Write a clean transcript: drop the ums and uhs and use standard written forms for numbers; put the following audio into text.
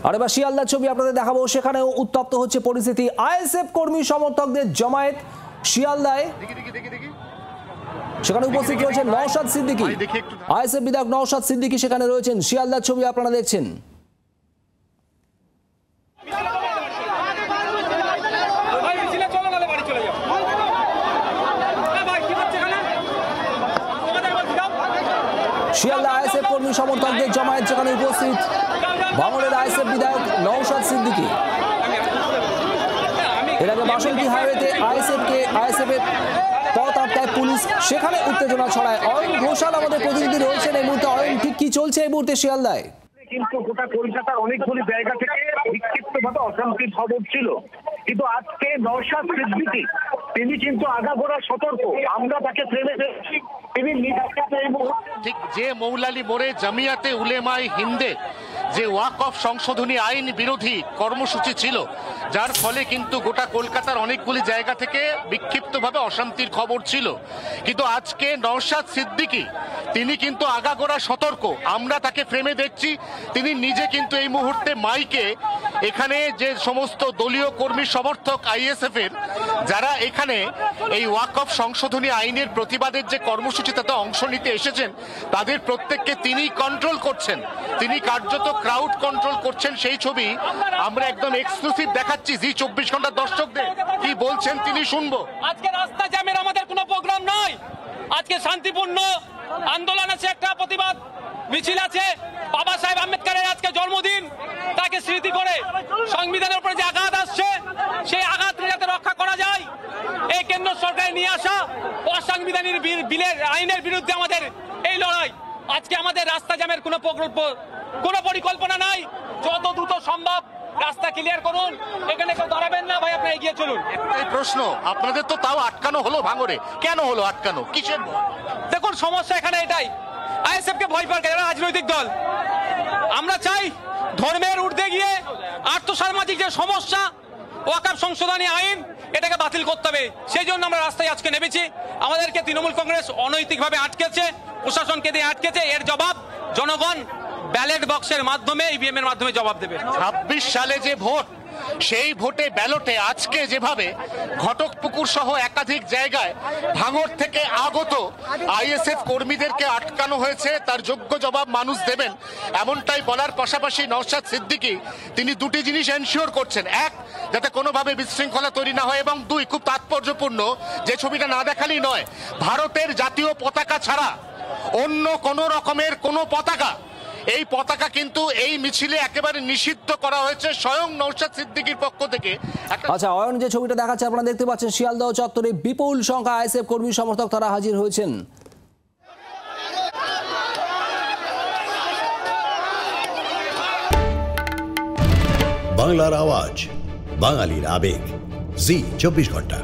আর এবার শিয়ালদার ছবি আপনাদের দেখাবো, সেখানেও উত্তপ্ত হচ্ছে পরিস্থিতি। আইএসএফ কর্মী সমর্থকদের জমায়েত শিয়ালদায়, সেখানে উপস্থিত রয়েছেন নওশাদ সিদ্দিকী, আইএসএফ বিধায়ক নওশাদ সিদ্দিকী সেখানে রয়েছেন। শিয়ালদার ছবি আপনারা দেখছেন। শিয়ালদা আইএসএফ কর্মী সমর্থকদের জমায়েত, যেখানে উপস্থিত ভাঙড়ের আইএসএফ বিধায়ক নওশাদ সিদ্দিকী। এর আগে বাসন্তী হাইওয়েতে আইএসএফ এর পথ আটকায় পুলিশ, সেখানে উত্তেজনা ছড়ায়। অয়ন ঘোষাল আমাদের প্রতিনিধি রয়েছেন এই মুহূর্তে। অয়ন, ঠিক কি চলছে এই মুহূর্তে শিয়ালদায়? কিন্তু গোটা কলকাতার অনেকগুলি জায়গা থেকে বিক্ষিপ্তভাবে অশান্তির খবর ছিল, কিন্তু আজকে নওশাদ সিদ্দিকী তিনি কিন্তু আগাগোড়া সতর্ক। আমরা তাকে ফেলে দিচ্ছি, তিনি ঠিক যে মৌলালী মোড়ে জামিয়াতে উলেমায়ে হিন্দে যে ওয়াকফ সংশোধনী আইন বিরোধী কর্মসূচি ছিল, যার ফলে কিন্তু গোটা কলকাতার অনেকগুলি জায়গা থেকে বিক্ষিপ্তভাবে অশান্তির খবর ছিল, কিন্তু আজকে নওশাদ সিদ্দিকী তিনি কিন্তু আগাগোড়া সতর্ক। আমরা তাকে ফ্রেমে দেখছি, তিনি নিজে কিন্তু এই মুহূর্তে মাইকে এখানে যে সমস্ত দলীয় কর্মী সমর্থক আইএসএফ এর যারা এখানে এই ওয়াকফ সংশোধনী আইনের প্রতিবাদের যে কর্মসূচি তাতে অংশ নিতে এসেছেন, তাদের প্রত্যেককে তিনি কন্ট্রোল করছেন, তিনি কার্যত ক্রাউড কন্ট্রোল করছেন। সেই ছবি আমরা একদম এক্সক্লুসিভ দেখাচ্ছি। জি 24 ঘন্টা দর্শকদের কি বলছেন তিনি শুনবো। আজকে রাস্তা জ্যামের আমাদের কোনো প্রোগ্রাম নয়, আজকে শান্তিপূর্ণ আন্দোলন আছে, একটা প্রতিবাদ মিছিল আছে। বাবা সাহেব আম্বেদকরের আজকে জন্মদিন, তাকে স্মৃতি করে সংবিধানের উপরে যে আঘাত আসছে সেই আঘাত যাতে রক্ষা করা যায়, এই কেন্দ্র সরকারের নিয়ে আসা অসাংবিধানিক বিলের আইনের বিরুদ্ধে আমাদের এই লড়াই। আজকে আমাদের রাস্তা জ্যামের কোনো পরিকল্পনা নাই। যত দ্রুত সম্ভব রাস্তা ক্লিয়ার করুন, এখানে কেউ দাঁড়াবেন না ভাই, আপনি এগিয়ে চলুন। এই প্রশ্ন আপনাদের তো তাও আটকানো হলো ভাঙড়ে, কেন হলো আটকানো, কিসের? দেখুন সমস্যা এখানে এটাই, আইএসএফ কে ভয় পায় এরা রাজনৈতিক দল। আমরা চাই ধর্মের ঊর্ধ্বে গিয়ে আর্থসামাজিক যে সমস্যা ওয়াকফ সংশোধনী আইন, এটাকে বাতিল করতে হবে। সেই জন্য আমরা রাস্তায় আজকে নেমেছি। আমাদেরকে তৃণমূল কংগ্রেস অনৈতিকভাবে আটকেছে, প্রশাসনকে দিয়ে আটকেছে, এর জবাব জনগণ ব্যালট বক্সের মাধ্যমে, ইভিএম এর মাধ্যমে জবাব দেবে। 26 সালে যে ভোট, সেই ভোটে ব্যালটে আজকে যেভাবে ঘটকপুকুর সহ একাধিক জায়গায় ভাঙড় থেকে আগত আইএসএফ কর্মীদেরকে আটকানো হয়েছে, তার যোগ্য জবাব মানুষ দেবেন, এমনটাই বলার পাশাপাশি নওশাদ সিদ্দিকী তিনি দুটি জিনিস এনশিওর করছেন। এক, যাতে কোনোভাবে বিশৃঙ্খলা তৈরি না হয়, এবং দুই, খুব তাৎপর্যপূর্ণ, যে ছবিটা না দেখালেই নয়, ভারতের জাতীয় পতাকা ছাড়া অন্য কোনো রকমের কোনো পতাকা, এই পতাকা কিন্তু এই মিছিলে একেবারে নিষিদ্ধ করা হয়েছে স্বয়ং নওশাদ সিদ্দিকীর পক্ষ থেকে। আচ্ছা অয়ন, যে ছবিটা দেখাচ্ছে আপনারা দেখতে পাচ্ছেন, শিয়ালদহ চত্বরে বিপুল সংখ্যা আইএসএফ কর্মী সমর্থক তারা হাজির হয়েছেন। বাংলার আওয়াজ, বাঙালির আবেগ, জি 24 ঘন্টা।